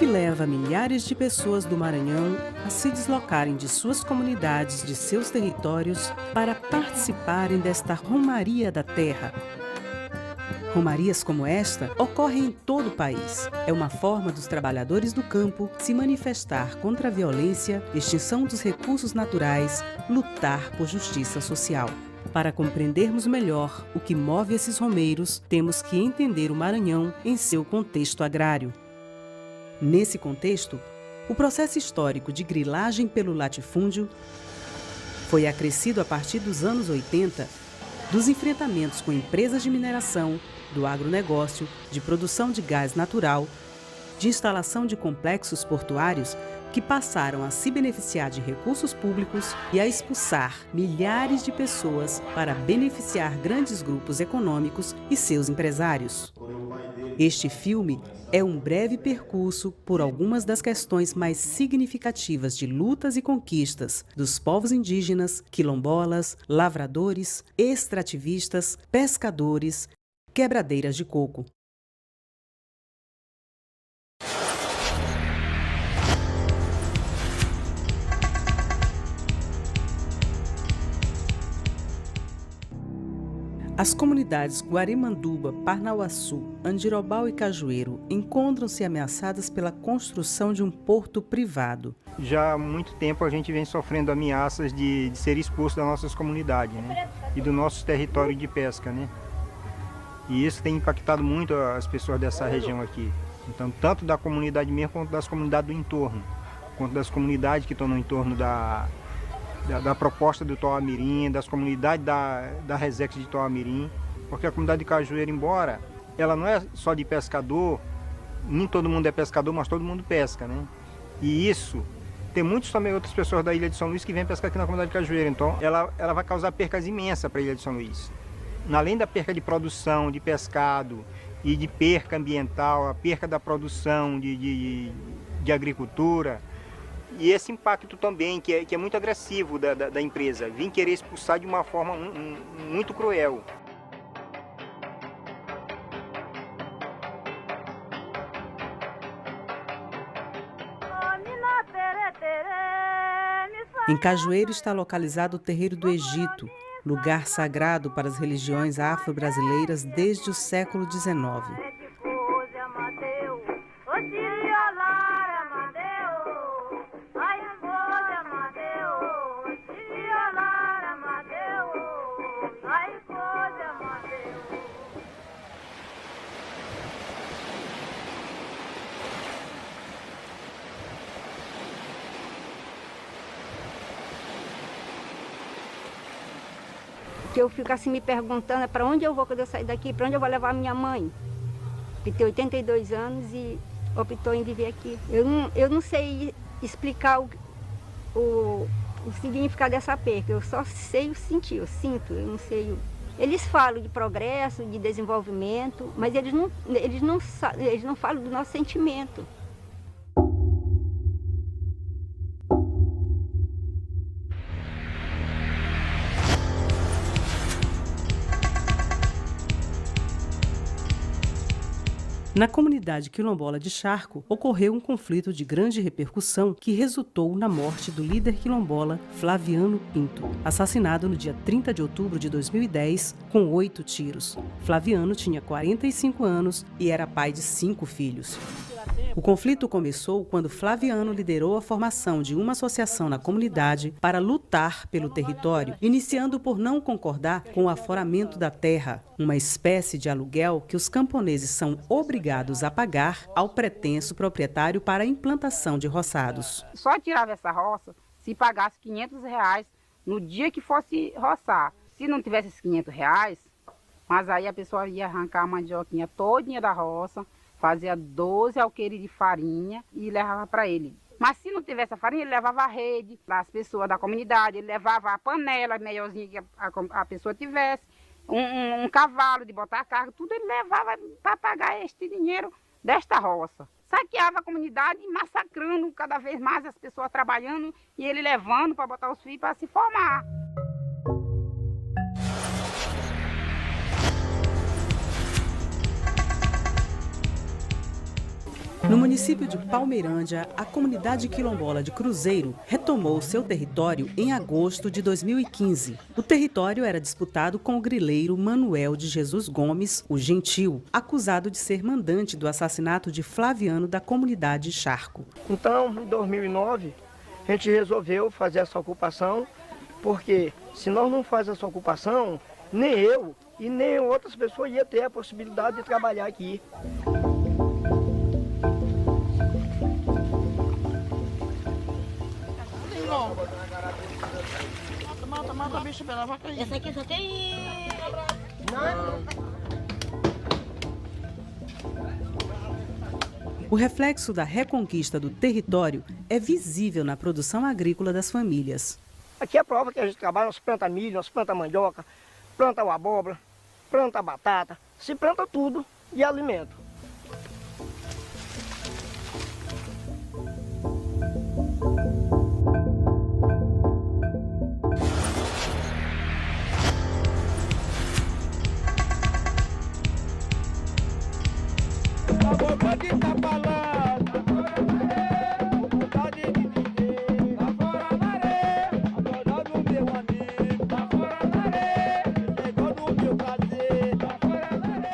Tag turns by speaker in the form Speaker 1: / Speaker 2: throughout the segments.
Speaker 1: leva milhares de pessoas do Maranhão a se deslocarem de suas comunidades, de seus territórios, para participarem desta Romaria da Terra. Romarias como esta ocorrem em todo o país. É uma forma dos trabalhadores do campo se manifestar contra a violência, extinção dos recursos naturais, lutar por justiça social. Para compreendermos melhor o que move esses romeiros, temos que entender o Maranhão em seu contexto agrário. Nesse contexto, o processo histórico de grilagem pelo latifúndio foi acrescido a partir dos anos 80, dos enfrentamentos com empresas de mineração, do agronegócio, de produção de gás natural, de instalação de complexos portuários que passaram a se beneficiar de recursos públicos e a expulsar milhares de pessoas para beneficiar grandes grupos econômicos e seus empresários. Este filme é um breve percurso por algumas das questões mais significativas de lutas e conquistas dos povos indígenas, quilombolas, lavradores, extrativistas, pescadores, quebradeiras de coco. As comunidades Guarimanduba, Parnauaçu, Andirobal e Cajueiro encontram-se ameaçadas pela construção de um porto privado.
Speaker 2: Já há muito tempo a gente vem sofrendo ameaças de ser expulso das nossas comunidades, né? E do nosso território de pesca, né? E isso tem impactado muito as pessoas dessa região aqui. Então, tanto da comunidade mesmo, quanto das comunidades do entorno. Quanto das comunidades que estão no entorno da proposta do Toamirim, das comunidades da Resex de Toamirim. Porque a comunidade de Cajueiro, embora ela não é só de pescador, nem todo mundo é pescador, mas todo mundo pesca, né? E isso, tem muitas também outras pessoas da Ilha de São Luís que vêm pescar aqui na comunidade de Cajueiro. Então, ela vai causar percas imensas para a Ilha de São Luís. Além da perca de produção, de pescado e de perca ambiental, a perca da produção de agricultura, e esse impacto também, que é muito agressivo da empresa, vir querer expulsar de uma forma muito cruel.
Speaker 1: Em Cajueiro está localizado o Terreiro do Egito, lugar sagrado para as religiões afro-brasileiras desde o século XIX.
Speaker 3: Que eu fico assim me perguntando para onde eu vou quando eu sair daqui, para onde eu vou levar a minha mãe, que tem 82 anos e optou em viver aqui. Eu não sei explicar o significado dessa perca, eu só sei o sentir, eu sinto, eu não sei. Eles falam de progresso, de desenvolvimento, mas eles não falam do nosso sentimento.
Speaker 1: Na comunidade quilombola de Charco, ocorreu um conflito de grande repercussão que resultou na morte do líder quilombola Flaviano Pinto, assassinado no dia 30 de outubro de 2010 com 8 tiros. Flaviano tinha 45 anos e era pai de 5 filhos. O conflito começou quando Flaviano liderou a formação de uma associação na comunidade para lutar pelo território, iniciando por não concordar com o aforamento da terra, uma espécie de aluguel que os camponeses são obrigados a pagar ao pretenso proprietário para a implantação de roçados.
Speaker 4: Só tirava essa roça se pagasse R$500 no dia que fosse roçar. Se não tivesse esses R$500, mas aí a pessoa ia arrancar a mandioquinha todinha da roça, fazia 12 alqueires de farinha e levava para ele. Mas se não tivesse a farinha, ele levava a rede para as pessoas da comunidade, ele levava a panela melhorzinha que a pessoa tivesse, um cavalo de botar carga, tudo ele levava para pagar este dinheiro desta roça. Saqueava a comunidade, massacrando cada vez mais as pessoas trabalhando e ele levando para botar os filhos para se formar.
Speaker 1: No município de Palmeirândia, a comunidade quilombola de Cruzeiro retomou seu território em agosto de 2015. O território era disputado com o grileiro Manuel de Jesus Gomes, o Gentil, acusado de ser mandante do assassinato de Flaviano da comunidade Charco.
Speaker 5: Então, em 2009, a gente resolveu fazer essa ocupação, porque se nós não fazemos essa ocupação, nem eu e nem outras pessoas iam ter a possibilidade de trabalhar aqui.
Speaker 6: Mata, bicho, ela vai cair. Essa aqui só tem...
Speaker 1: O reflexo da reconquista do território é visível na produção agrícola das famílias.
Speaker 5: Aqui é a prova que a gente trabalha, nós planta milho, nós planta mandioca, planta o abóbora, planta batata, se planta tudo de alimento.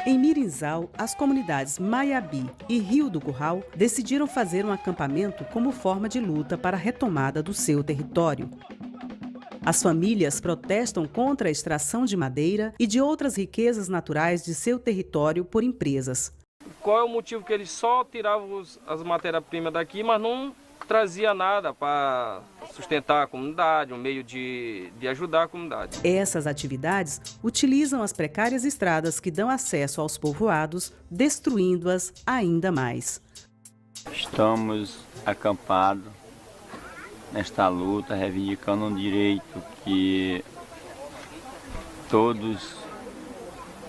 Speaker 1: Em Mirinzal, as comunidades Maiabi e Rio do Curral decidiram fazer um acampamento como forma de luta para a retomada do seu território. As famílias protestam contra a extração de madeira e de outras riquezas naturais de seu território por empresas.
Speaker 7: Qual é o motivo que eles só tiravam as matérias-primas daqui, mas não trazia nada para sustentar a comunidade, um meio de ajudar a comunidade.
Speaker 1: Essas atividades utilizam as precárias estradas que dão acesso aos povoados, destruindo-as ainda mais.
Speaker 8: Estamos acampados nesta luta, reivindicando um direito que todos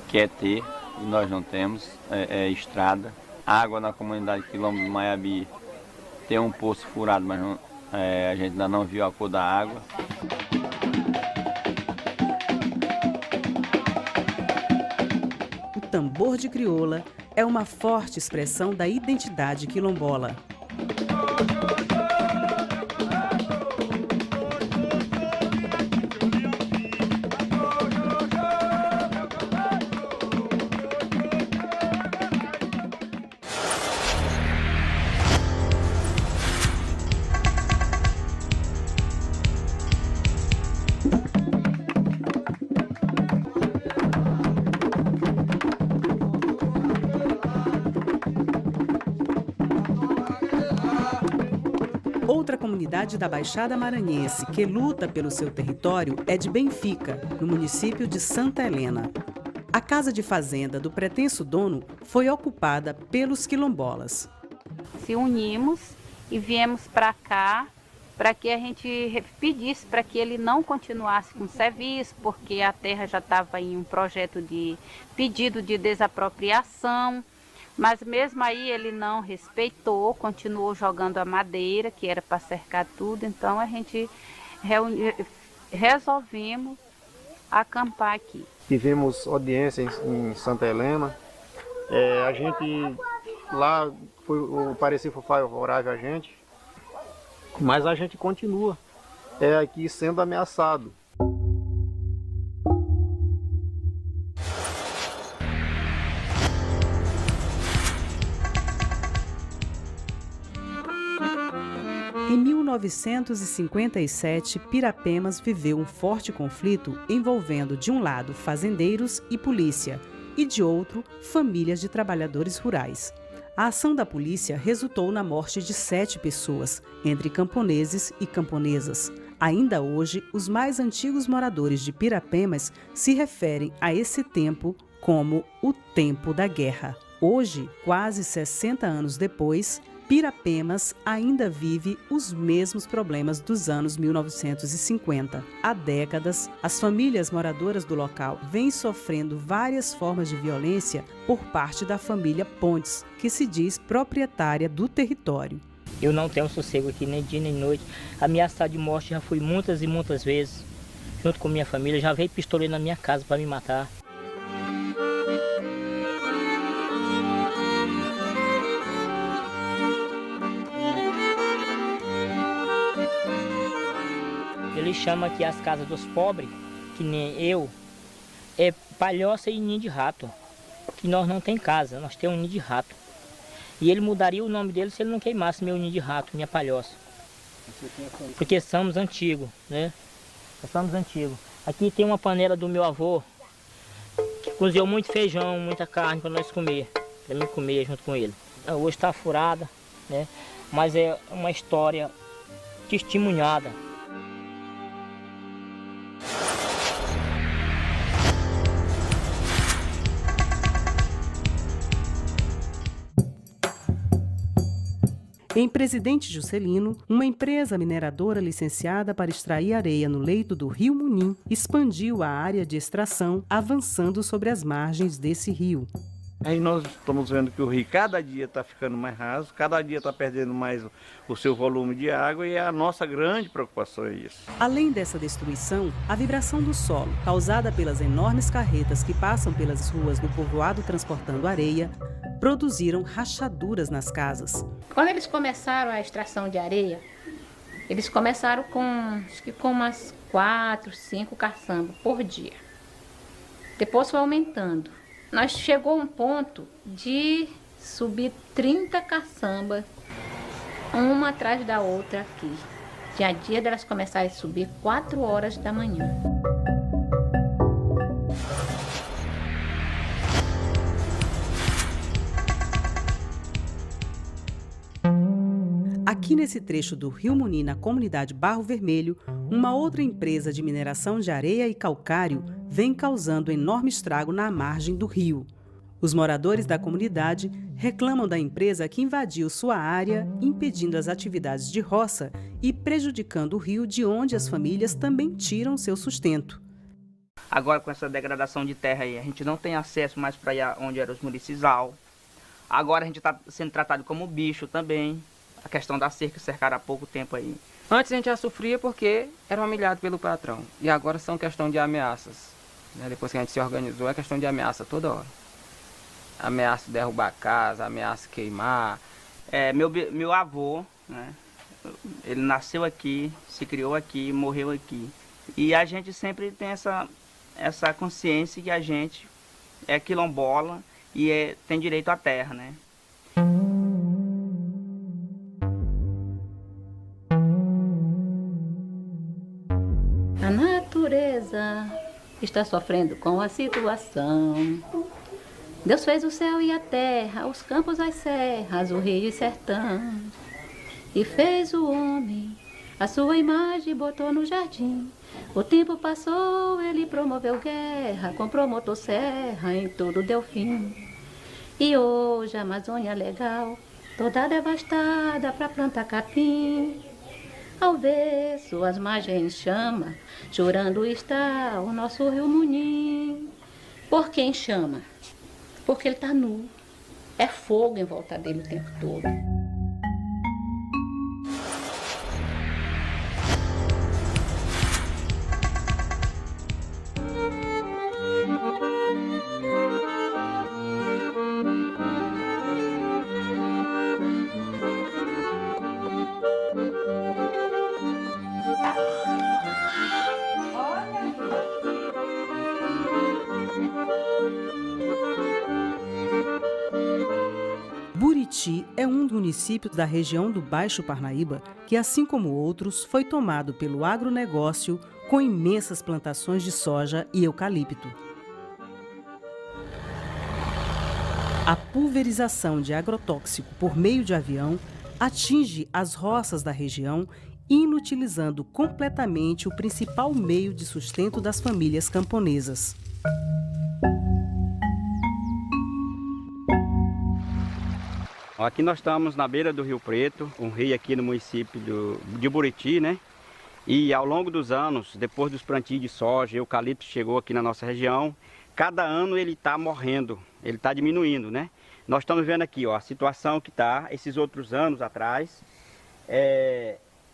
Speaker 8: querem ter e nós não temos, é estrada. Água na comunidade Quilombo do Maiabi tem um poço furado, mas não, a gente ainda não viu a cor da água.
Speaker 1: O tambor de crioula é uma forte expressão da identidade quilombola. Outra comunidade da Baixada Maranhense que luta pelo seu território é de Benfica, no município de Santa Helena. A casa de fazenda do pretenso dono foi ocupada pelos quilombolas.
Speaker 9: Se unimos e viemos para cá para que a gente pedisse para que ele não continuasse com o serviço, porque a terra já estava em um projeto de pedido de desapropriação. Mas mesmo aí ele não respeitou, continuou jogando a madeira, que era para cercar tudo. Então a gente resolvemos acampar aqui.
Speaker 10: Tivemos audiência em Santa Helena. A gente lá, o parecer foi favorável a gente, mas a gente continua aqui sendo ameaçado.
Speaker 1: Em 1957, Pirapemas viveu um forte conflito envolvendo, de um lado, fazendeiros e polícia, e de outro, famílias de trabalhadores rurais. A ação da polícia resultou na morte de 7 pessoas, entre camponeses e camponesas. Ainda hoje, os mais antigos moradores de Pirapemas se referem a esse tempo como o tempo da guerra. Hoje, quase 60 anos depois, Pirapemas ainda vive os mesmos problemas dos anos 1950. Há décadas, as famílias moradoras do local vêm sofrendo várias formas de violência por parte da família Pontes, que se diz proprietária do território.
Speaker 11: Eu não tenho sossego aqui nem dia nem noite. Ameaçado de morte já fui muitas e muitas vezes. Junto com minha família, já veio pistoleiro na minha casa para me matar. Eles chamam aqui as casas dos pobres, que nem eu, é palhoça e ninho de rato. Que nós não tem casa, nós temos um ninho de rato. E ele mudaria o nome dele se ele não queimasse meu ninho de rato, minha palhoça. Porque somos antigos, né? Nós somos antigos. Aqui tem uma panela do meu avô, que cozinhou muito feijão, muita carne para nós comer. Para mim comer junto com ele. Hoje está furada, né? Mas é uma história testemunhada.
Speaker 1: Em Presidente Juscelino, uma empresa mineradora licenciada para extrair areia no leito do rio Munim expandiu a área de extração, avançando sobre as margens desse rio.
Speaker 12: Aí nós estamos vendo que o rio cada dia está ficando mais raso, cada dia está perdendo mais o seu volume de água e a nossa grande preocupação é isso.
Speaker 1: Além dessa destruição, a vibração do solo, causada pelas enormes carretas que passam pelas ruas do povoado transportando areia, produziram rachaduras nas casas.
Speaker 13: Quando eles começaram a extração de areia, eles começaram acho que com umas 4, 5 caçambas por dia. Depois foi aumentando. Nós chegou a um ponto de subir 30 caçambas, uma atrás da outra aqui. Tinha dia delas começarem a subir 4 horas da manhã.
Speaker 1: Aqui nesse trecho do Rio Munim, na comunidade Barro Vermelho, uma outra empresa de mineração de areia e calcário vem causando enorme estrago na margem do rio. Os moradores da comunidade reclamam da empresa que invadiu sua área, impedindo as atividades de roça e prejudicando o rio de onde as famílias também tiram seu sustento.
Speaker 14: Agora com essa degradação de terra aí, a gente não tem acesso mais para onde era os municizal. Agora a gente está sendo tratado como bicho também. A questão da cerca, cercaram há pouco tempo aí.
Speaker 15: Antes a gente já sofria porque era humilhado pelo patrão. E agora são questão de ameaças. Depois que a gente se organizou, é questão de ameaça toda hora. Ameaça de derrubar a casa, ameaça de queimar.
Speaker 14: Meu avô, né, ele nasceu aqui, se criou aqui, morreu aqui. E a gente sempre tem essa consciência que a gente é quilombola e tem direito à terra, né?
Speaker 13: A natureza está sofrendo com a situação. Deus fez o céu e a terra, os campos, as serras, o rio e sertão. E fez o homem, a sua imagem botou no jardim. O tempo passou, ele promoveu guerra, comprou motosserra, em tudo deu fim. E hoje a Amazônia legal, toda devastada para plantar capim. Ao ver suas margens em chama, chorando está o nosso rio Munim. Por que em chama? Porque ele está nu. É fogo em volta dele o tempo todo.
Speaker 1: Buriti é um dos municípios da região do Baixo Parnaíba que, assim como outros, foi tomado pelo agronegócio com imensas plantações de soja e eucalipto. A pulverização de agrotóxico por meio de avião atinge as roças da região, inutilizando completamente o principal meio de sustento das famílias camponesas.
Speaker 16: Aqui nós estamos na beira do Rio Preto, um rio aqui no município de Buriti, né? E ao longo dos anos, depois dos plantios de soja, eucalipto chegou aqui na nossa região, cada ano ele está morrendo, ele está diminuindo, né? Nós estamos vendo aqui, ó, a situação que está, esses outros anos atrás,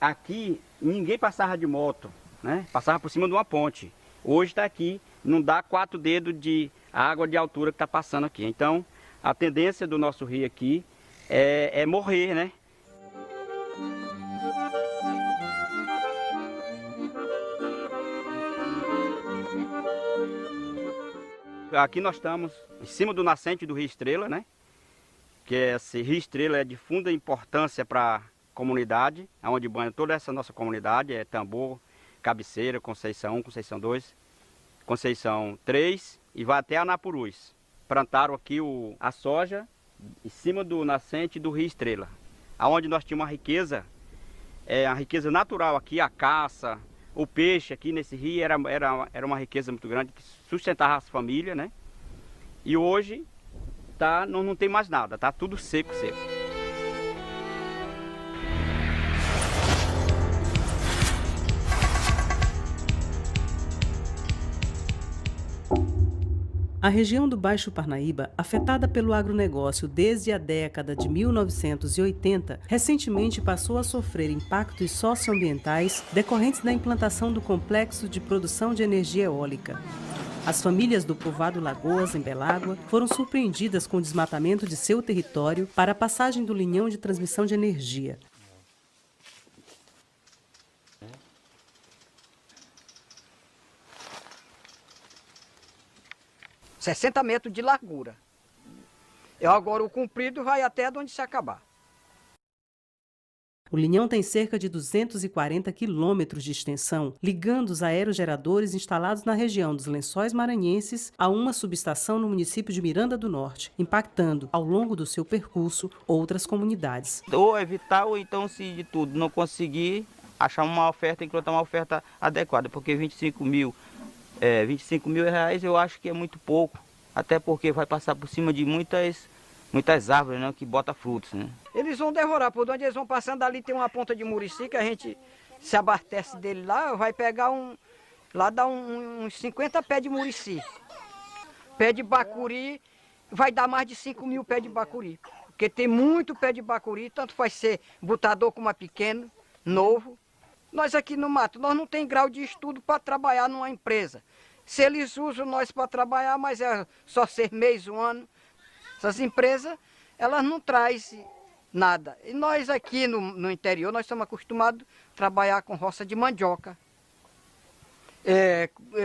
Speaker 16: aqui ninguém passava de moto, né? Passava por cima de uma ponte. Hoje está aqui, não dá 4 dedos de água de altura que está passando aqui. Então, a tendência do nosso rio aqui é morrer, né? Aqui nós estamos em cima do nascente do Rio Estrela, né? Que esse Rio Estrela é de funda importância para a comunidade, onde banha toda essa nossa comunidade, é Tambor, Cabeceira, Conceição 1, Conceição 2, Conceição 3 e vai até Anapurus. Plantaram aqui a soja em cima do nascente do Rio Estrela, onde nós tínhamos uma riqueza, a riqueza natural aqui, a caça, o peixe aqui nesse rio era uma riqueza muito grande que sustentava as famílias, né? E hoje não tem mais nada, tá tudo seco.
Speaker 1: A região do Baixo Parnaíba, afetada pelo agronegócio desde a década de 1980, recentemente passou a sofrer impactos socioambientais decorrentes da implantação do complexo de produção de energia eólica. As famílias do povoado Lagoas, em Belágua, foram surpreendidas com o desmatamento de seu território para a passagem do linhão de transmissão de energia.
Speaker 17: – 60 metros de largura. Agora o comprido vai até onde se acabar.
Speaker 1: O linhão tem cerca de 240 quilômetros de extensão, ligando os aerogeradores instalados na região dos Lençóis Maranhenses a uma subestação no município de Miranda do Norte, impactando, ao longo do seu percurso, outras comunidades.
Speaker 14: Ou evitar, ou então, se de tudo não conseguir, achar uma oferta, encontrar uma oferta adequada, porque 25 mil reais eu acho que é muito pouco, até porque vai passar por cima de muitas árvores, né, que botam frutos, né?
Speaker 17: Eles vão devorar, por onde eles vão passando ali tem uma ponta de murici que a gente se abastece dele lá, vai pegar lá dá uns 50 pés de murici. Pé de bacuri vai dar mais de 5 mil pés de bacuri, porque tem muito pé de bacuri, tanto faz ser botador como pequeno, novo. Nós aqui no mato, nós não tem grau de estudo para trabalhar numa empresa. Se eles usam nós para trabalhar, mas é só 6 meses, 1 ano. Essas empresas, elas não trazem nada. E nós aqui no interior, nós estamos acostumados a trabalhar com roça de mandioca.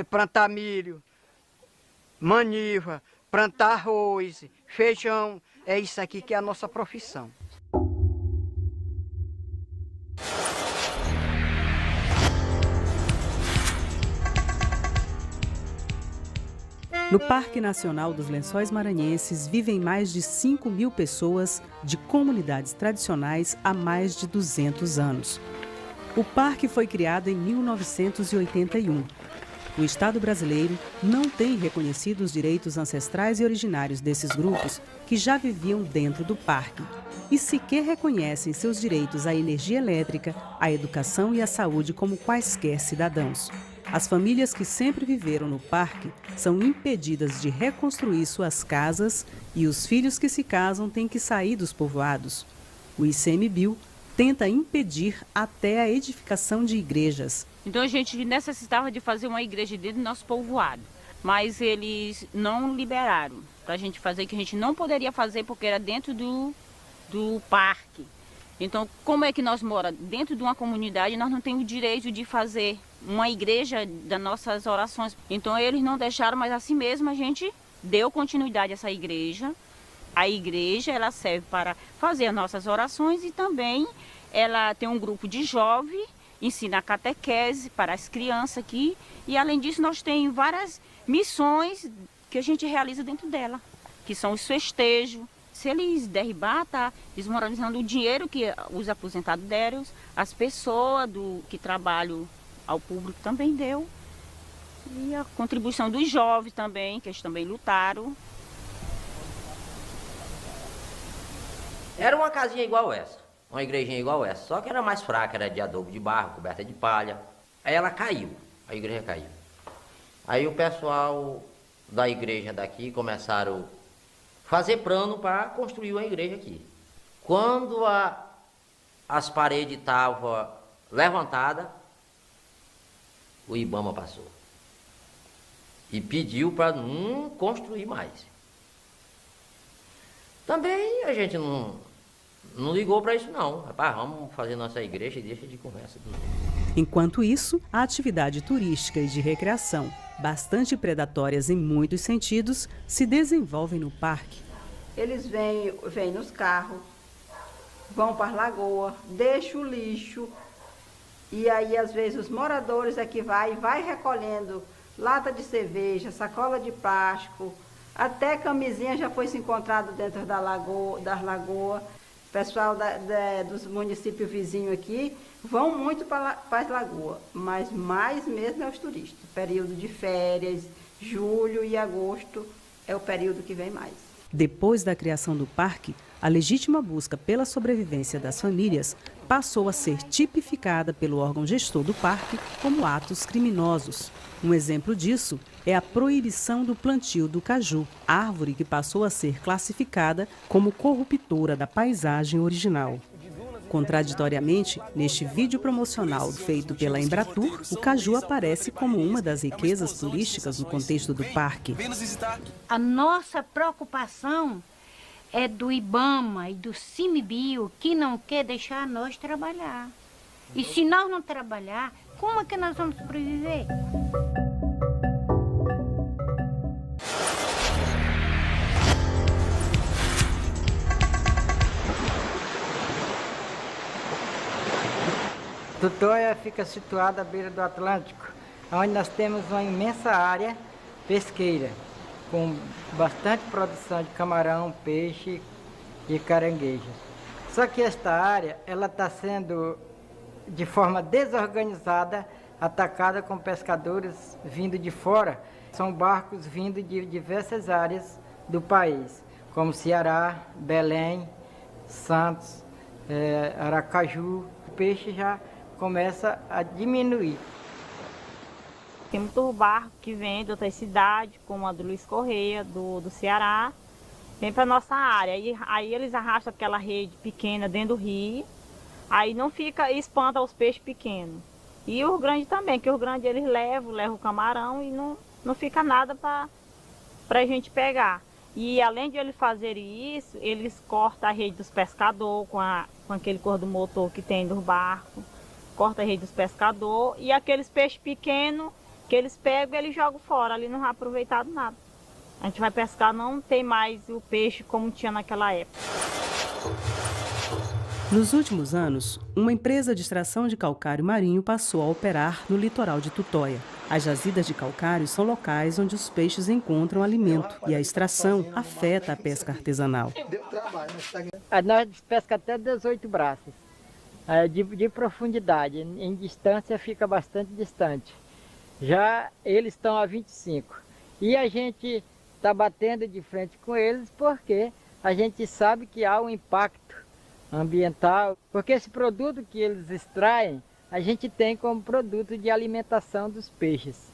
Speaker 17: Plantar milho, maniva, plantar arroz, feijão. É isso aqui que é a nossa profissão.
Speaker 1: No Parque Nacional dos Lençóis Maranhenses vivem mais de 5 mil pessoas de comunidades tradicionais há mais de 200 anos. O parque foi criado em 1981. O Estado brasileiro não tem reconhecido os direitos ancestrais e originários desses grupos que já viviam dentro do parque e sequer reconhecem seus direitos à energia elétrica, à educação e à saúde como quaisquer cidadãos. As famílias que sempre viveram no parque são impedidas de reconstruir suas casas e os filhos que se casam têm que sair dos povoados. O ICMBio tenta impedir até a edificação de igrejas.
Speaker 9: Então a gente necessitava de fazer uma igreja dentro do nosso povoado, mas eles não liberaram para a gente fazer, que a gente não poderia fazer porque era dentro do parque. Então, como é que nós moramos dentro de uma comunidade, nós não temos o direito de fazer uma igreja das nossas orações. Então, eles não deixaram, mas assim mesmo a gente deu continuidade a essa igreja. A igreja, ela serve para fazer as nossas orações e também ela tem um grupo de jovens, ensina a catequese para as crianças aqui. E, além disso, nós temos várias missões que a gente realiza dentro dela, que são os festejos. Se eles derribar, tá desmoralizando o dinheiro que os aposentados deram, as pessoas que trabalham ao público também deu. E a contribuição dos jovens também, que eles também lutaram.
Speaker 18: Era uma casinha igual essa, uma igrejinha igual essa, só que era mais fraca, era de adobe de barro, coberta de palha. Aí ela caiu, a igreja caiu. Aí o pessoal da igreja daqui começaram fazer plano para construir uma igreja aqui. Quando as paredes estavam levantadas, o IBAMA passou e pediu para não construir mais. Também a gente não ligou para isso não. Rapaz, vamos fazer nossa igreja e deixa de conversa.
Speaker 1: Enquanto isso, a atividade turística e de recreação bastante predatórias em muitos sentidos, se desenvolvem no parque.
Speaker 19: Eles vêm nos carros, vão para as lagoas, deixam o lixo, e aí às vezes os moradores é que vai recolhendo lata de cerveja, sacola de plástico, até camisinha já foi se encontrado dentro das lagoas. O pessoal dos municípios vizinhos aqui vão muito para as lagoas, mas mais mesmo é os turistas. Período de férias, julho e agosto é o período que vem mais.
Speaker 1: Depois da criação do parque, a legítima busca pela sobrevivência das famílias passou a ser tipificada pelo órgão gestor do parque como atos criminosos. Um exemplo disso é a proibição do plantio do caju, árvore que passou a ser classificada como corruptora da paisagem original. Contraditoriamente, neste vídeo promocional feito pela Embratur, o caju aparece como uma das riquezas turísticas no contexto do parque.
Speaker 20: A nossa preocupação é do IBAMA e do CIMBio, que não quer deixar nós trabalhar. E se nós não trabalhar, como é que nós vamos sobreviver?
Speaker 17: Tutóia fica situada à beira do Atlântico, onde nós temos uma imensa área pesqueira, com bastante produção de camarão, peixe e caranguejo. Só que esta área ela está sendo, de forma desorganizada, atacada com pescadores vindo de fora. São barcos vindo de diversas áreas do país, como Ceará, Belém, Santos, Aracaju. O peixe já começa a diminuir.
Speaker 21: Tem muitos barcos que vêm de outras cidades, como a do Luiz Correia, do Ceará, vem para nossa área. Aí eles arrastam aquela rede pequena dentro do rio, aí não fica, espanta os peixes pequenos. E os grandes também, que os grandes eles levam o camarão e não fica nada para a gente pegar. E além de eles fazerem isso, eles cortam a rede dos pescadores com aquele cor do motor que tem dos barcos. Corta a rede dos pescadores e aqueles peixes pequenos que eles pegam, eles jogam fora, ali não vai aproveitado nada. A gente vai pescar, não tem mais o peixe como tinha naquela época.
Speaker 1: Nos últimos anos, uma empresa de extração de calcário marinho passou a operar no litoral de Tutóia. As jazidas de calcário são locais onde os peixes encontram alimento e a extração afeta a pesca artesanal.
Speaker 17: Nós pescamos até 18 braças. De profundidade, em distância fica bastante distante. Já eles estão a 25. E a gente está batendo de frente com eles porque a gente sabe que há um impacto ambiental. Porque esse produto que eles extraem, a gente tem como produto de alimentação dos peixes.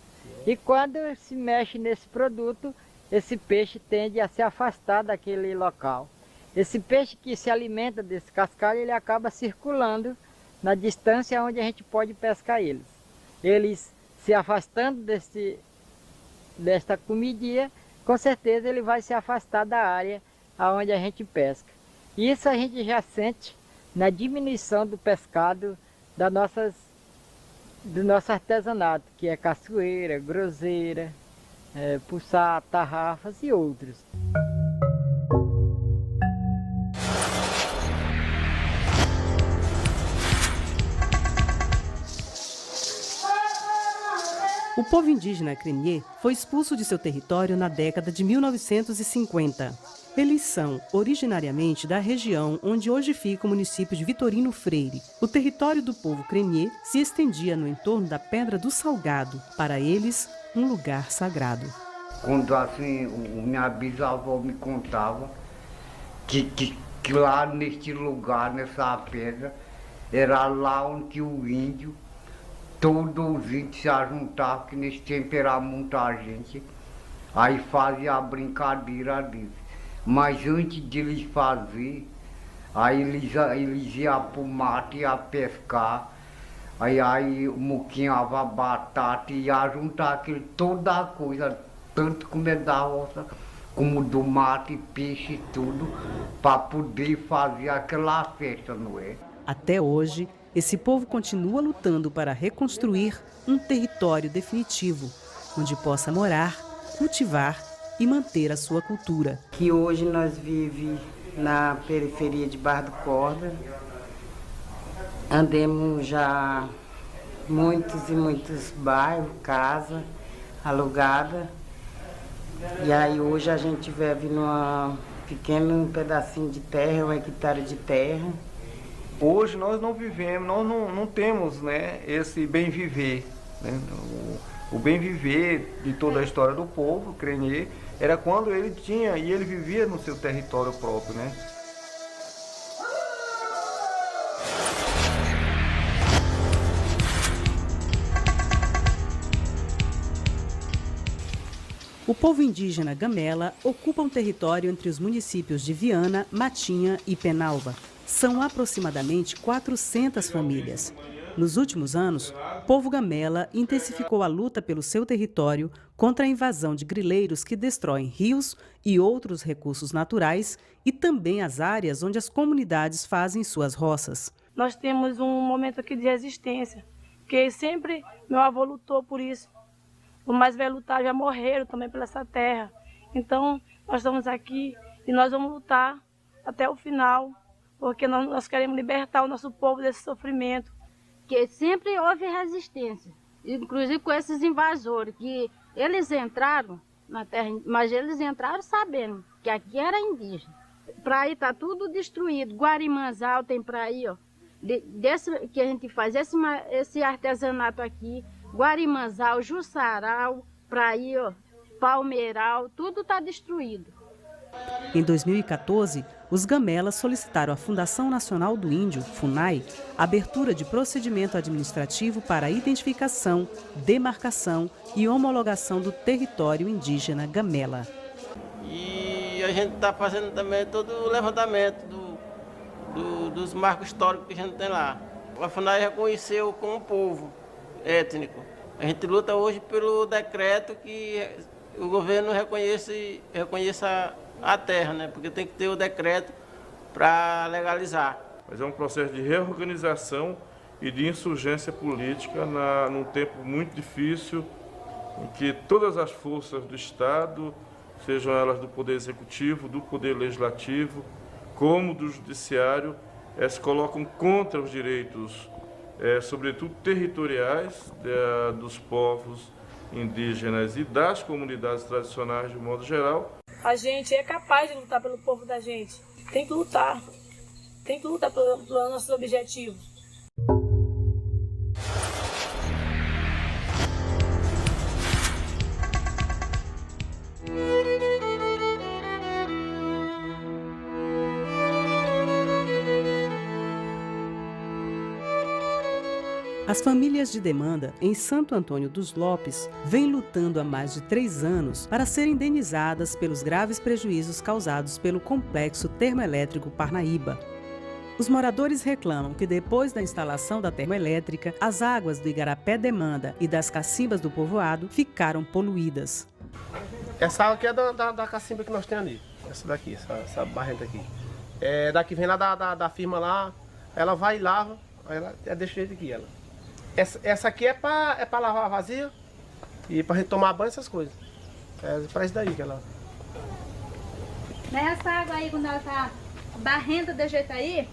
Speaker 17: E quando se mexe nesse produto, esse peixe tende a se afastar daquele local. Esse peixe que se alimenta desse cascalho, ele acaba circulando na distância onde a gente pode pescar eles. Eles se afastando desta comidinha, com certeza ele vai se afastar da área onde a gente pesca. Isso a gente já sente na diminuição do pescado do nosso artesanato, que é caçoeira, groseira, puçá, tarrafas e outros.
Speaker 1: O povo indígena Crenier foi expulso de seu território na década de 1950. Eles são originariamente da região onde hoje fica o município de Vitorino Freire. O território do povo Crenier se estendia no entorno da Pedra do Salgado, para eles um lugar sagrado.
Speaker 22: Quando assim, minha bisavó me contava que lá neste lugar, nessa pedra, era lá onde o índio, todos os índios se juntavam, que nesse tempo era muita gente, aí fazia a brincadeira deles. Mas antes de eles fazer, aí eles iam para o mato, iam pescar, aí moquinhava batata, ia juntar toda a coisa, tanto como da roça, como do mato e peixe e tudo, para poder fazer aquela festa, não é?
Speaker 1: Até hoje, esse povo continua lutando para reconstruir um território definitivo, onde possa morar, cultivar e manter a sua cultura.
Speaker 2: Que hoje nós vivemos na periferia de Barra do Corda. Andemos já muitos e muitos bairros, casa alugada. E aí hoje a gente vive num pequeno pedacinho de terra, 1 hectare de terra.
Speaker 3: Hoje nós não vivemos, nós não temos, né, esse bem viver. Né? O bem viver de toda a história do povo, Crenê, era quando ele tinha e ele vivia no seu território próprio, né?
Speaker 1: O povo indígena Gamela ocupa um território entre os municípios de Viana, Matinha e Penalva. São aproximadamente 400 famílias. Nos últimos anos, o povo Gamela intensificou a luta pelo seu território contra a invasão de grileiros que destroem rios e outros recursos naturais e também as áreas onde as comunidades fazem suas roças.
Speaker 23: Nós temos um momento aqui de resistência, porque sempre meu avô lutou por isso. Os mais velhos lutaram, já morreram também por essa terra. Então, nós estamos aqui e nós vamos lutar até o final, porque nós queremos libertar o nosso povo desse sofrimento.
Speaker 24: Que sempre houve resistência, inclusive com esses invasores, que eles entraram na terra, mas eles entraram sabendo que aqui era indígena. Para aí está tudo destruído, Guarimanzal tem para aí, ó, desse que a gente faz, esse artesanato aqui, Guarimanzal, Jussaral, para aí, ó, Palmeiral, tudo está destruído.
Speaker 1: Em 2014, os Gamelas solicitaram à Fundação Nacional do Índio, FUNAI, a abertura de procedimento administrativo para a identificação, demarcação e homologação do território indígena Gamela.
Speaker 25: E a gente está fazendo também todo o levantamento dos marcos históricos que a gente tem lá. A FUNAI reconheceu como povo étnico. A gente luta hoje pelo decreto que o governo reconheça a terra, né? Porque tem que ter o decreto para legalizar.
Speaker 26: Mas é um processo de reorganização e de insurgência política num tempo muito difícil, em que todas as forças do Estado, sejam elas do Poder Executivo, do Poder Legislativo, como do Judiciário, se colocam contra os direitos, sobretudo territoriais, dos povos indígenas e das comunidades tradicionais de modo geral.
Speaker 23: A gente é capaz de lutar pelo povo da gente. Tem que lutar pelos nossos objetivos.
Speaker 1: As famílias de demanda em Santo Antônio dos Lopes vêm lutando há mais de 3 anos para serem indenizadas pelos graves prejuízos causados pelo complexo termoelétrico Parnaíba. Os moradores reclamam que depois da instalação da termoelétrica, as águas do Igarapé Demanda e das cacimbas do povoado ficaram poluídas.
Speaker 27: Essa água aqui é da cacimba que nós temos ali, essa daqui, essa barrenta aqui. Daqui vem lá da firma lá, ela vai e lava, ela é desse jeito aqui, ela. Essa aqui é pra lavar vazia e pra gente tomar banho, essas coisas. Pra isso daí que ela...
Speaker 24: Essa água aí, quando ela tá barrenta desse jeito aí,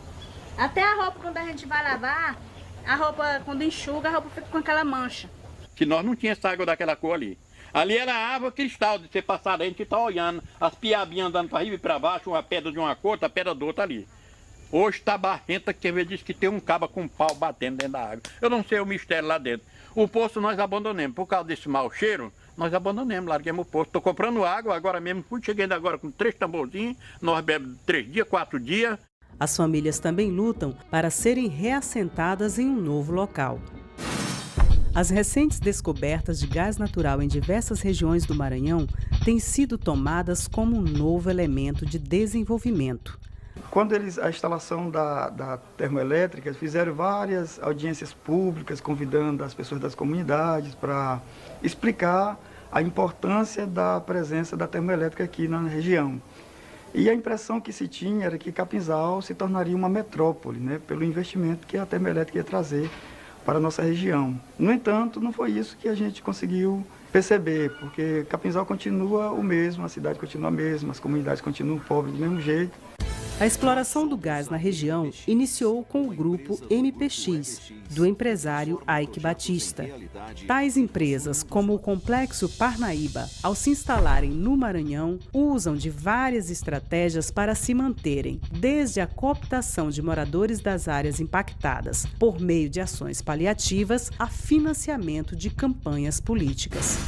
Speaker 24: até a roupa quando a gente vai lavar, a roupa quando enxuga, a roupa fica com aquela mancha.
Speaker 28: Que nós não tínhamos essa água daquela cor ali. Ali era água cristal, de você passar, a gente tá olhando, as piabinhas andando para riba e para baixo, uma pedra de uma cor, outra pedra do outra ali. Hoje está barrenta, que ele diz que tem um cabo com um pau batendo dentro da água. Eu não sei o mistério lá dentro. O poço nós abandonamos. Por causa desse mau cheiro, nós abandonamos, larguemos o poço. Estou comprando água agora mesmo. Cheguei agora com 3 tamborzinhos. Nós bebemos 3 dias, 4 dias.
Speaker 1: As famílias também lutam para serem reassentadas em um novo local. As recentes descobertas de gás natural em diversas regiões do Maranhão têm sido tomadas como um novo elemento de desenvolvimento.
Speaker 29: Quando a instalação da termoelétrica, fizeram várias audiências públicas, convidando as pessoas das comunidades para explicar a importância da presença da termoelétrica aqui na região. E a impressão que se tinha era que Capinzal se tornaria uma metrópole, né, pelo investimento que a termoelétrica ia trazer para a nossa região. No entanto, não foi isso que a gente conseguiu perceber, porque Capinzal continua o mesmo, a cidade continua a mesma, as comunidades continuam pobres do mesmo jeito.
Speaker 1: A exploração do gás na região iniciou com o grupo MPX, do empresário Ike Batista. Tais empresas, como o Complexo Parnaíba, ao se instalarem no Maranhão, usam de várias estratégias para se manterem, desde a cooptação de moradores das áreas impactadas, por meio de ações paliativas, a financiamento de campanhas políticas.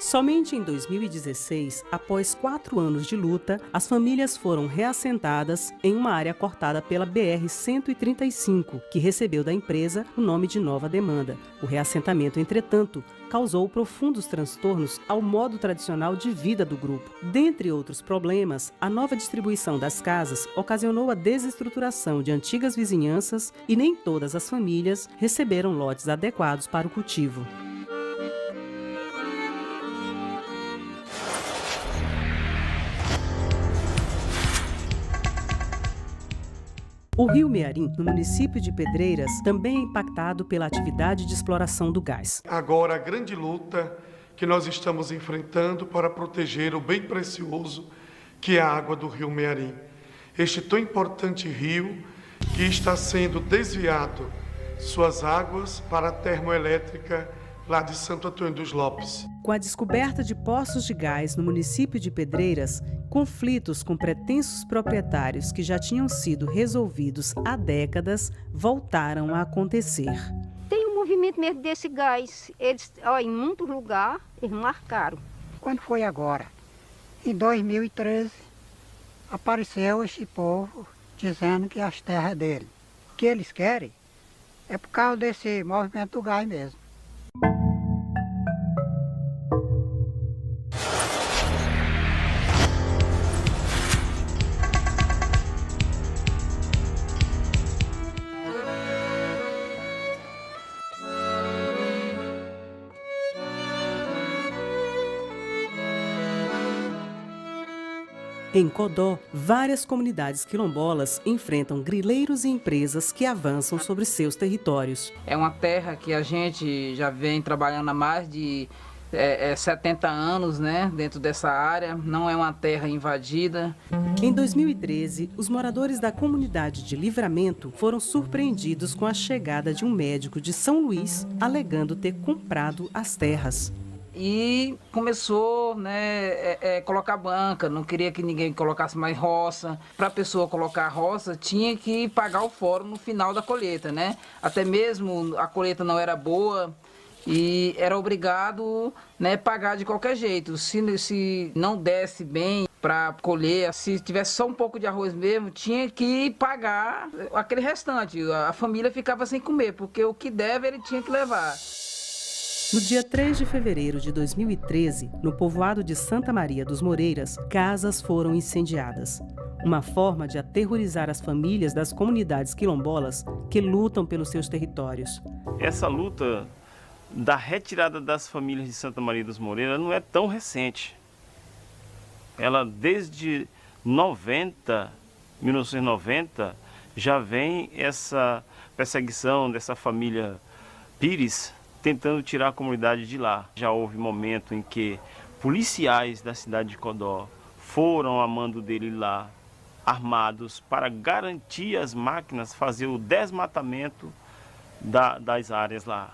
Speaker 1: Somente em 2016, após 4 anos de luta, as famílias foram reassentadas em uma área cortada pela BR-135, que recebeu da empresa o nome de Nova Demanda. O reassentamento, entretanto, causou profundos transtornos ao modo tradicional de vida do grupo. Dentre outros problemas, a nova distribuição das casas ocasionou a desestruturação de antigas vizinhanças e nem todas as famílias receberam lotes adequados para o cultivo. O Rio Mearim, no município de Pedreiras, também é impactado pela atividade de exploração do gás.
Speaker 4: Agora, a grande luta que nós estamos enfrentando para proteger o bem precioso que é a água do Rio Mearim. Este tão importante rio que está sendo desviado suas águas para a termoelétrica lá de Santo Antônio dos Lopes.
Speaker 1: Com a descoberta de poços de gás no município de Pedreiras, conflitos com pretensos proprietários que já tinham sido resolvidos há décadas voltaram a acontecer.
Speaker 24: Tem um movimento mesmo desse gás. Eles, em muitos lugares, eles marcaram.
Speaker 5: Quando foi agora? Em 2013, apareceu esse povo dizendo que as terras dele, que eles querem, é por causa desse movimento do gás mesmo.
Speaker 1: Em Codó, várias comunidades quilombolas enfrentam grileiros e empresas que avançam sobre seus territórios.
Speaker 6: É uma terra que a gente já vem trabalhando há mais de 70 anos, né, dentro dessa área. Não é uma terra invadida.
Speaker 1: Em 2013, os moradores da comunidade de Livramento foram surpreendidos com a chegada de um médico de São Luís, alegando ter comprado as terras.
Speaker 6: E começou, colocar banca, não queria que ninguém colocasse mais roça. Para a pessoa colocar a roça, tinha que pagar o fórum no final da colheita, né? Até mesmo a colheita não era boa e era obrigado, pagar de qualquer jeito. Se não desse bem para colher, se tivesse só um pouco de arroz mesmo, tinha que pagar aquele restante. A família ficava sem comer, porque o que deve ele tinha que levar.
Speaker 1: No dia 3 de fevereiro de 2013, no povoado de Santa Maria dos Moreiras, casas foram incendiadas. Uma forma de aterrorizar as famílias das comunidades quilombolas que lutam pelos seus territórios.
Speaker 7: Essa luta da retirada das famílias de Santa Maria dos Moreiras não é tão recente. Ela, desde 1990, já vem essa perseguição dessa família Pires, tentando tirar a comunidade de lá. Já houve momento em que policiais da cidade de Codó foram a mando dele lá, armados, para garantir as máquinas, fazer o desmatamento das áreas lá.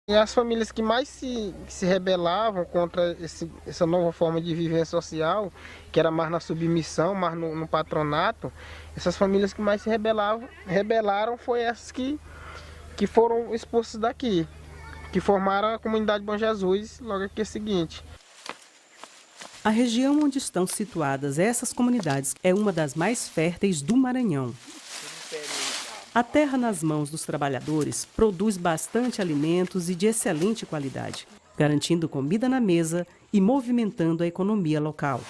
Speaker 27: E as famílias que mais se rebelavam contra essa nova forma de viver social, que era mais na submissão, mais no patronato, essas famílias que mais se rebelaram foi essas que foram expulsas daqui, que formaram a comunidade Bom Jesus logo aqui seguinte.
Speaker 1: A região onde estão situadas essas comunidades é uma das mais férteis do Maranhão. A terra nas mãos dos trabalhadores produz bastante alimentos e de excelente qualidade, garantindo comida na mesa e movimentando a economia local.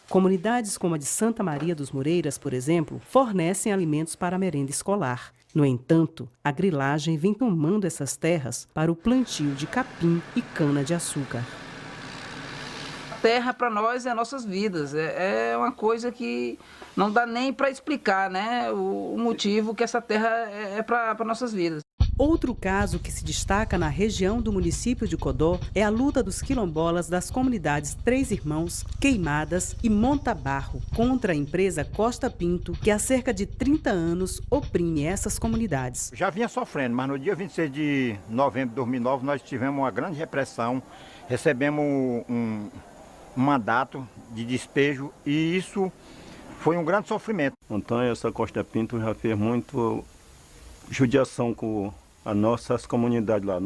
Speaker 1: Comunidades como a de Santa Maria dos Moreiras, por exemplo, fornecem alimentos para a merenda escolar. No entanto, a grilagem vem tomando essas terras para o plantio de capim e cana-de-açúcar.
Speaker 6: terra para nós é nossas vidas. É uma coisa que não dá nem para explicar, né, o motivo que essa terra é para nossas vidas.
Speaker 1: Outro caso que se destaca na região do município de Codó é a luta dos quilombolas das comunidades Três Irmãos, Queimadas e Montabarro contra a empresa Costa Pinto, que há cerca de 30 anos oprime essas comunidades.
Speaker 8: Já vinha sofrendo, mas no dia 26 de novembro de 2009 nós tivemos uma grande repressão, recebemos um mandato de despejo e isso foi um grande sofrimento.
Speaker 9: Antônio, essa Costa Pinto já fez muito judiação com as nossas comunidades lá.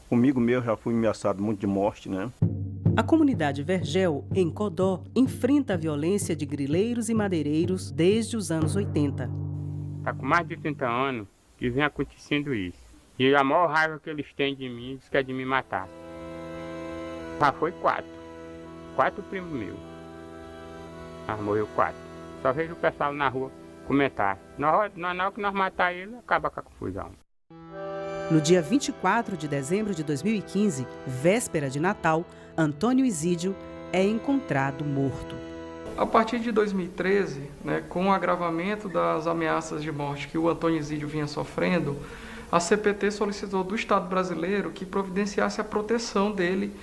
Speaker 9: Comigo mesmo já fui ameaçado muito de morte, né?
Speaker 1: A comunidade Vergel, em Codó, enfrenta a violência de grileiros e madeireiros desde os anos 80.
Speaker 10: Está com mais de 30 anos que vem acontecendo isso. E a maior raiva que eles têm de mim, diz que é de me matar. Já foi 4 primos meus. Mas morreu 4. Só vejo o pessoal na rua comentar. Na hora que nós matar ele, acaba com a confusão.
Speaker 1: No dia 24 de dezembro de 2015, véspera de Natal, Antônio Isídio é encontrado morto.
Speaker 11: A partir de 2013, com o agravamento das ameaças de morte que o Antônio Isídio vinha sofrendo, a CPT solicitou do Estado brasileiro que providenciasse a proteção dele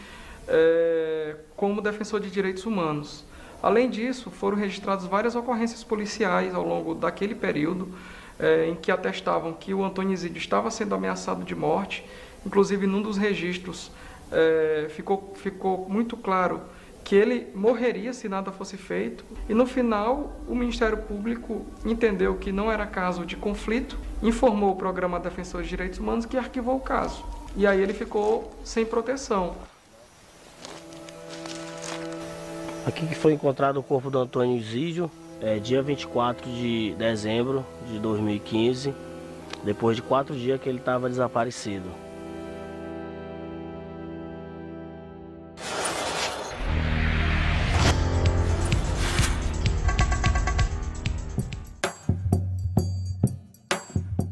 Speaker 11: como defensor de direitos humanos. Além disso, foram registradas várias ocorrências policiais ao longo daquele período, em que atestavam que o Antônio Isídio estava sendo ameaçado de morte. Inclusive, num dos registros, ficou muito claro que ele morreria se nada fosse feito. E, no final, o Ministério Público entendeu que não era caso de conflito, informou o Programa Defensor de Direitos Humanos que arquivou o caso. E aí ele ficou sem proteção.
Speaker 12: Aqui que foi encontrado o corpo do Antônio Isídio, dia 24 de dezembro de 2015, depois de 4 dias que ele estava desaparecido.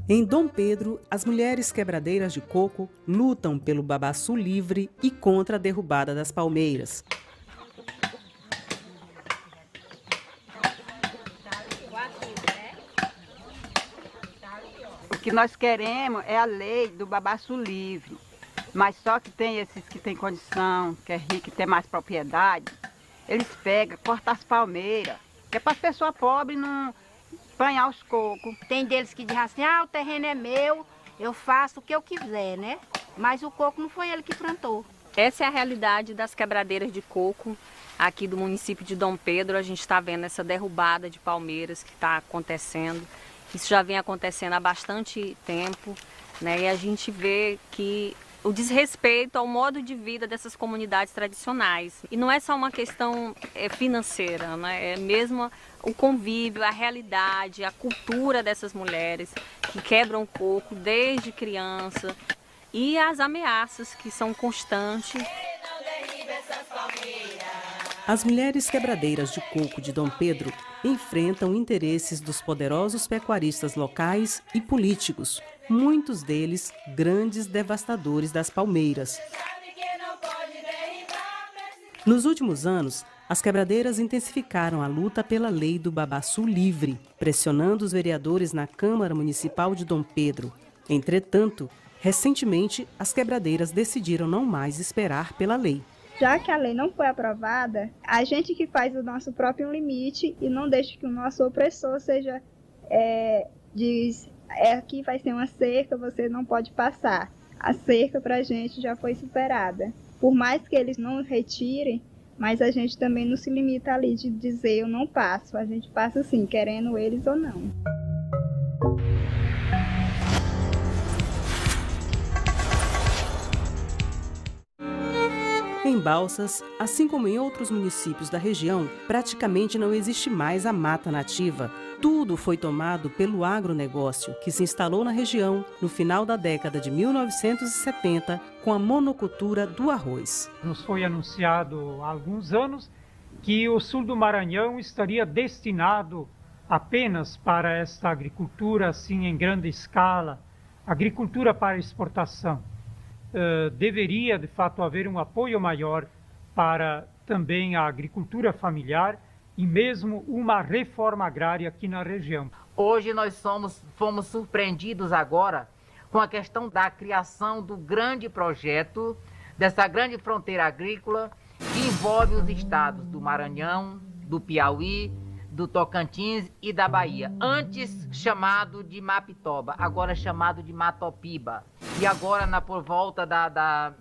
Speaker 1: Em Dom Pedro, as mulheres quebradeiras de coco lutam pelo babaçu livre e contra a derrubada das palmeiras.
Speaker 13: O que nós queremos é a lei do babaçu livre, mas só que tem esses que têm condição, que é rico, que tem mais propriedade, eles pegam, cortam as palmeiras, que é para as pessoas pobres não apanhar os cocos.
Speaker 20: Tem deles que dizem assim, o terreno é meu, eu faço o que eu quiser, né? Mas o coco não foi ele que plantou.
Speaker 14: Essa é a realidade das quebradeiras de coco aqui do município de Dom Pedro. A gente está vendo essa derrubada de palmeiras que está acontecendo. Isso já vem acontecendo há bastante tempo, né? E a gente vê que o desrespeito ao modo de vida dessas comunidades tradicionais. E não é só uma questão financeira, né? É mesmo o convívio, a realidade, a cultura dessas mulheres que quebram coco desde criança e as ameaças que são constantes.
Speaker 1: As mulheres quebradeiras de coco de Dom Pedro enfrentam interesses dos poderosos pecuaristas locais e políticos, muitos deles grandes devastadores das palmeiras. Nos últimos anos, as quebradeiras intensificaram a luta pela lei do babaçu livre, pressionando os vereadores na Câmara Municipal de Dom Pedro. Entretanto, recentemente, as quebradeiras decidiram não mais esperar pela lei.
Speaker 15: Já que a lei não foi aprovada, a gente que faz o nosso próprio limite e não deixa que o nosso opressor seja, diz, aqui vai ser uma cerca, você não pode passar. A cerca para a gente já foi superada. Por mais que eles não retirem, mas a gente também não se limita ali de dizer eu não passo, a gente passa sim, querendo eles ou não.
Speaker 1: Em Balsas, assim como em outros municípios da região, praticamente não existe mais a mata nativa. Tudo foi tomado pelo agronegócio, que se instalou na região no final da década de 1970 com a monocultura do arroz.
Speaker 16: Nos foi anunciado há alguns anos que o sul do Maranhão estaria destinado apenas para esta agricultura assim em grande escala, agricultura para exportação. Deveria, de fato, haver um apoio maior para também a agricultura familiar e mesmo uma reforma agrária aqui na região.
Speaker 2: Hoje nós fomos surpreendidos agora com a questão da criação do grande projeto, dessa grande fronteira agrícola que envolve os estados do Maranhão, do Piauí, do Tocantins e da Bahia. Antes chamado de Mapitoba, agora chamado de Matopiba. E agora, por volta da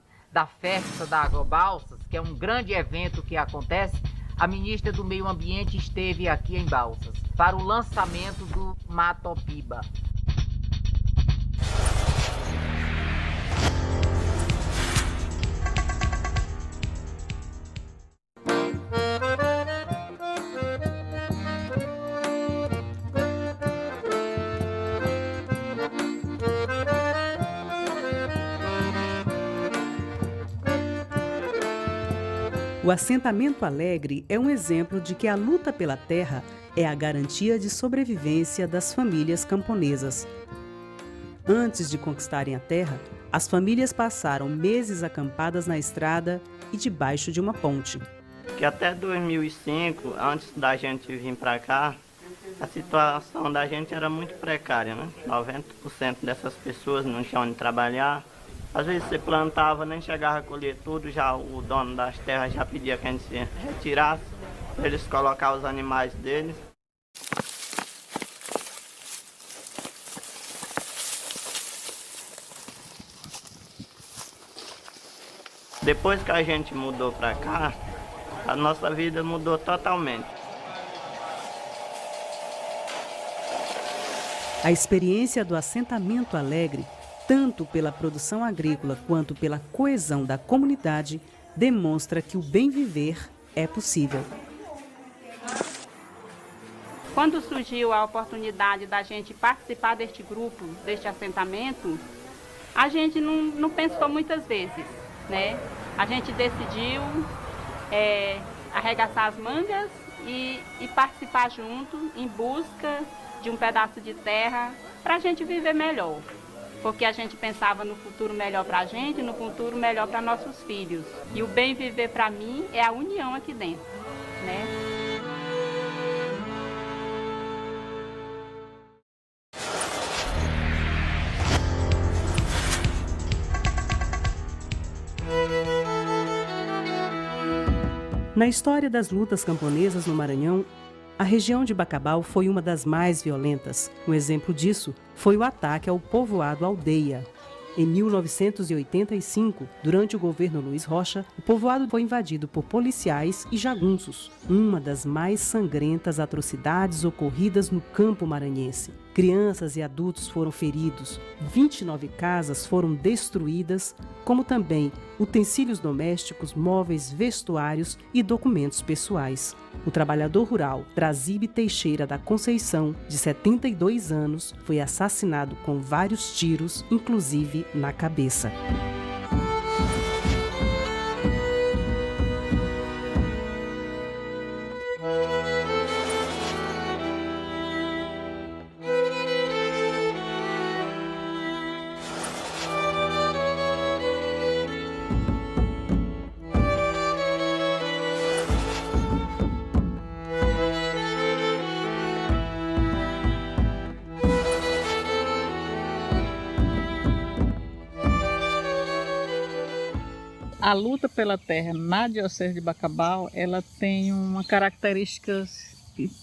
Speaker 2: festa da Agrobalsas, que é um grande evento que acontece, a ministra do Meio Ambiente esteve aqui em Balsas para o lançamento do Matopiba.
Speaker 1: O assentamento alegre é um exemplo de que a luta pela terra é a garantia de sobrevivência das famílias camponesas. Antes de conquistarem a terra, as famílias passaram meses acampadas na estrada e debaixo de uma ponte.
Speaker 3: Que até 2005, antes da gente vir para cá, a situação da gente era muito precária, né? 90% dessas pessoas não tinham onde trabalhar. Às vezes você plantava, nem chegava a colher tudo, já o dono das terras já pedia que a gente se retirasse, para eles colocar os animais deles. Depois que a gente mudou para cá, a nossa vida mudou totalmente.
Speaker 1: A experiência do assentamento alegre, tanto pela produção agrícola quanto pela coesão da comunidade, demonstra que o bem viver é possível.
Speaker 17: Quando surgiu a oportunidade da gente participar deste grupo, deste assentamento, a gente não pensou muitas vezes, né? A gente decidiu arregaçar as mangas e participar junto em busca de um pedaço de terra para a gente viver melhor. Porque a gente pensava no futuro melhor para a gente, no futuro melhor para nossos filhos. E o bem viver para mim é a união aqui dentro, né?
Speaker 1: Na história das lutas camponesas no Maranhão, a região de Bacabal foi uma das mais violentas. Um exemplo disso foi o ataque ao povoado Aldeia. Em 1985, durante o governo Luiz Rocha, o povoado foi invadido por policiais e jagunços, uma das mais sangrentas atrocidades ocorridas no campo maranhense. Crianças e adultos foram feridos, 29 casas foram destruídas, como também utensílios domésticos, móveis, vestuários e documentos pessoais. O trabalhador rural Trazibe Teixeira da Conceição, de 72 anos, foi assassinado com vários tiros, inclusive na cabeça.
Speaker 18: A luta pela terra na Diocese de Bacabal, ela tem uma característica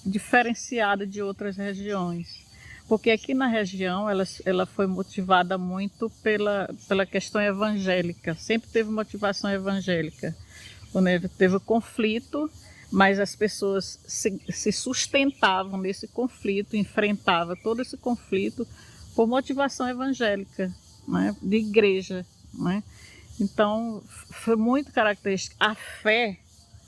Speaker 18: diferenciada de outras regiões. Porque aqui na região ela foi motivada muito pela questão evangélica, sempre teve motivação evangélica. Quando teve conflito, mas as pessoas se sustentavam nesse conflito, enfrentavam todo esse conflito por motivação evangélica, né, de igreja, né? Então, foi muito característico. A fé,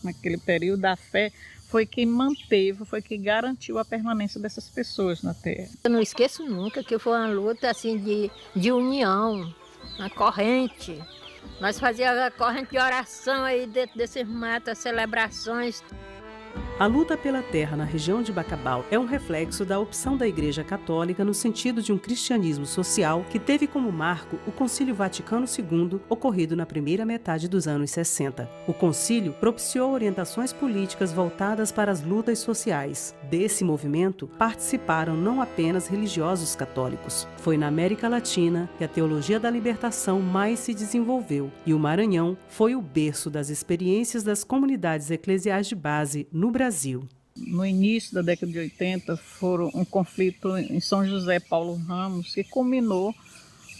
Speaker 18: naquele período, a fé foi quem manteve, foi quem garantiu a permanência dessas pessoas na terra.
Speaker 24: Eu não esqueço nunca que foi uma luta assim de união, uma corrente. Nós fazíamos a corrente de oração aí dentro desses matos, as celebrações.
Speaker 1: A luta pela terra na região de Bacabal é um reflexo da opção da Igreja Católica no sentido de um cristianismo social que teve como marco o Concílio Vaticano II, ocorrido na primeira metade dos anos 60. O concílio propiciou orientações políticas voltadas para as lutas sociais. Desse movimento participaram não apenas religiosos católicos. Foi na América Latina que a teologia da libertação mais se desenvolveu, e o Maranhão foi o berço das experiências das comunidades eclesiais de base no Brasil.
Speaker 18: No início da década de 80, foram um conflito em São José Paulo Ramos, que culminou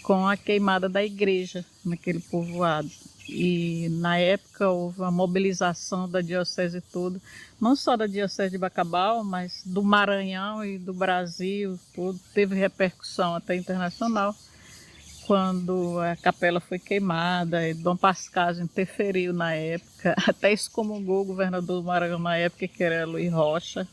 Speaker 18: com a queimada da igreja naquele povoado. E na época houve uma mobilização da diocese toda, não só da diocese de Bacabal, mas do Maranhão e do Brasil todo. Teve repercussão até internacional, quando a capela foi queimada, e Dom Pascazio interferiu na época, até excomungou o governador do Maranhão na época, que era Luiz Rocha.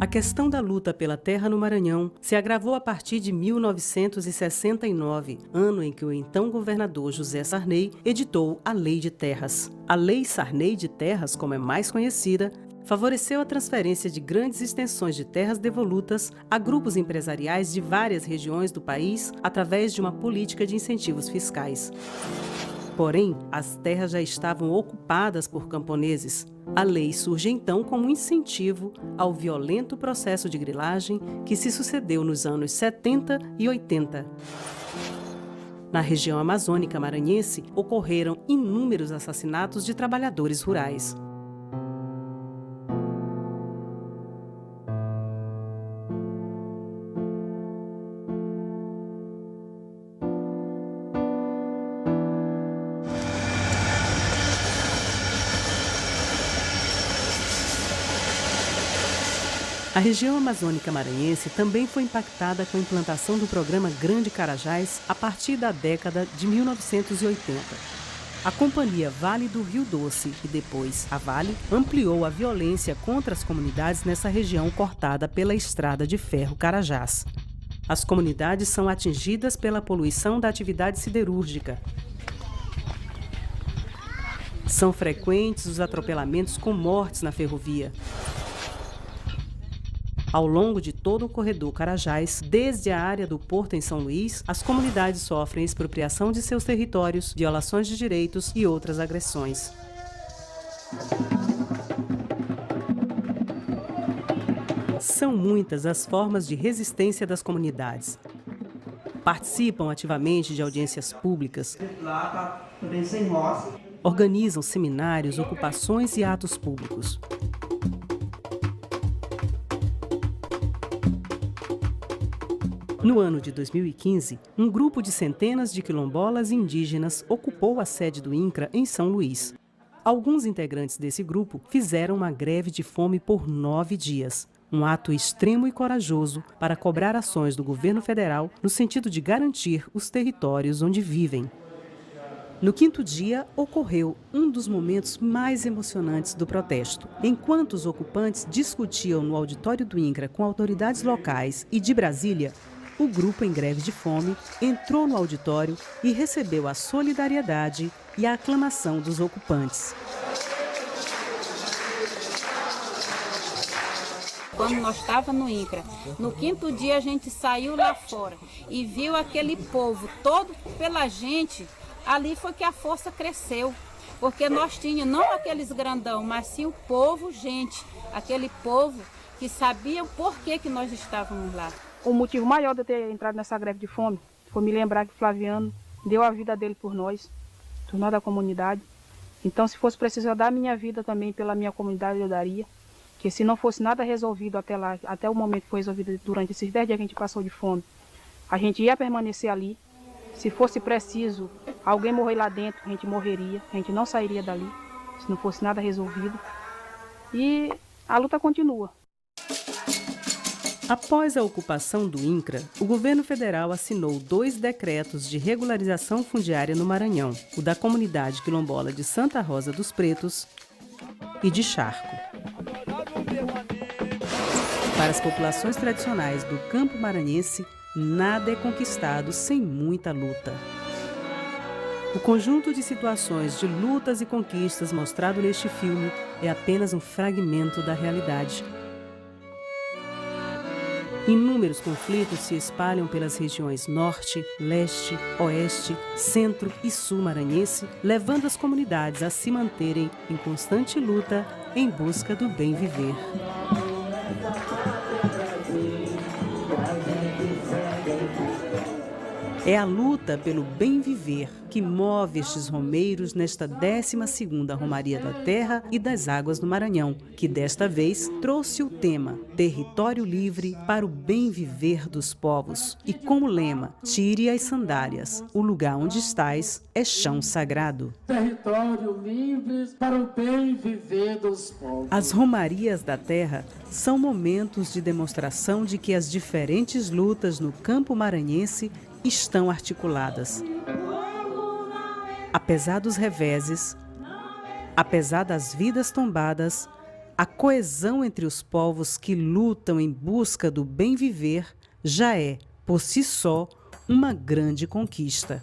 Speaker 1: A questão da luta pela terra no Maranhão se agravou a partir de 1969, ano em que o então governador José Sarney editou a Lei de Terras. A Lei Sarney de Terras, como é mais conhecida, favoreceu a transferência de grandes extensões de terras devolutas a grupos empresariais de várias regiões do país através de uma política de incentivos fiscais. Porém, as terras já estavam ocupadas por camponeses. A lei surge então como um incentivo ao violento processo de grilagem que se sucedeu nos anos 70 e 80. Na região amazônica maranhense, ocorreram inúmeros assassinatos de trabalhadores rurais. A região amazônica maranhense também foi impactada com a implantação do programa Grande Carajás a partir da década de 1980. A Companhia Vale do Rio Doce e depois a Vale ampliou a violência contra as comunidades nessa região cortada pela estrada de ferro Carajás. As comunidades são atingidas pela poluição da atividade siderúrgica. São frequentes os atropelamentos com mortes na ferrovia. Ao longo de todo o corredor Carajás, desde a área do Porto em São Luís, as comunidades sofrem expropriação de seus territórios, violações de direitos e outras agressões. São muitas as formas de resistência das comunidades. Participam ativamente de audiências públicas, organizam seminários, ocupações e atos públicos. No ano de 2015, um grupo de centenas de quilombolas e indígenas ocupou a sede do INCRA em São Luís. Alguns integrantes desse grupo fizeram uma greve de fome por 9 dias, um ato extremo e corajoso para cobrar ações do governo federal no sentido de garantir os territórios onde vivem. No 5º dia, ocorreu um dos momentos mais emocionantes do protesto. Enquanto os ocupantes discutiam no auditório do INCRA com autoridades locais e de Brasília, o grupo em greve de fome entrou no auditório e recebeu a solidariedade e a aclamação dos ocupantes.
Speaker 24: Quando nós estávamos no INCRA, no 5º dia a gente saiu lá fora e viu aquele povo todo pela gente, ali foi que a força cresceu. Porque nós tínhamos não aqueles grandão, mas sim o povo, gente, aquele povo que sabia por que nós estávamos lá.
Speaker 4: O motivo maior de eu ter entrado nessa greve de fome foi me lembrar que Flaviano deu a vida dele por nós da comunidade. Então, se fosse preciso eu dar a minha vida também pela minha comunidade, eu daria. Que se não fosse nada resolvido até lá, até o momento que foi resolvido durante esses 10 dias que a gente passou de fome, a gente ia permanecer ali. Se fosse preciso alguém morrer lá dentro, a gente morreria, a gente não sairia dali, se não fosse nada resolvido. E a luta continua.
Speaker 1: Após a ocupação do INCRA, o governo federal assinou 2 decretos de regularização fundiária no Maranhão, o da comunidade quilombola de Santa Rosa dos Pretos e de Charco. Para as populações tradicionais do campo maranhense, nada é conquistado sem muita luta. O conjunto de situações de lutas e conquistas mostrado neste filme é apenas um fragmento da realidade. Inúmeros conflitos se espalham pelas regiões norte, leste, oeste, centro e sul maranhense, levando as comunidades a se manterem em constante luta em busca do bem viver. É a luta pelo bem viver que move estes romeiros nesta 12ª Romaria da Terra e das Águas do Maranhão, que desta vez trouxe o tema Território Livre para o Bem Viver dos Povos. E com o lema Tire as sandálias, o lugar onde estás é chão sagrado.
Speaker 5: Território livre para o bem viver dos povos.
Speaker 1: As Romarias da Terra são momentos de demonstração de que as diferentes lutas no campo maranhense estão articuladas. Apesar dos reveses, apesar das vidas tombadas, a coesão entre os povos que lutam em busca do bem viver já é, por si só, uma grande conquista.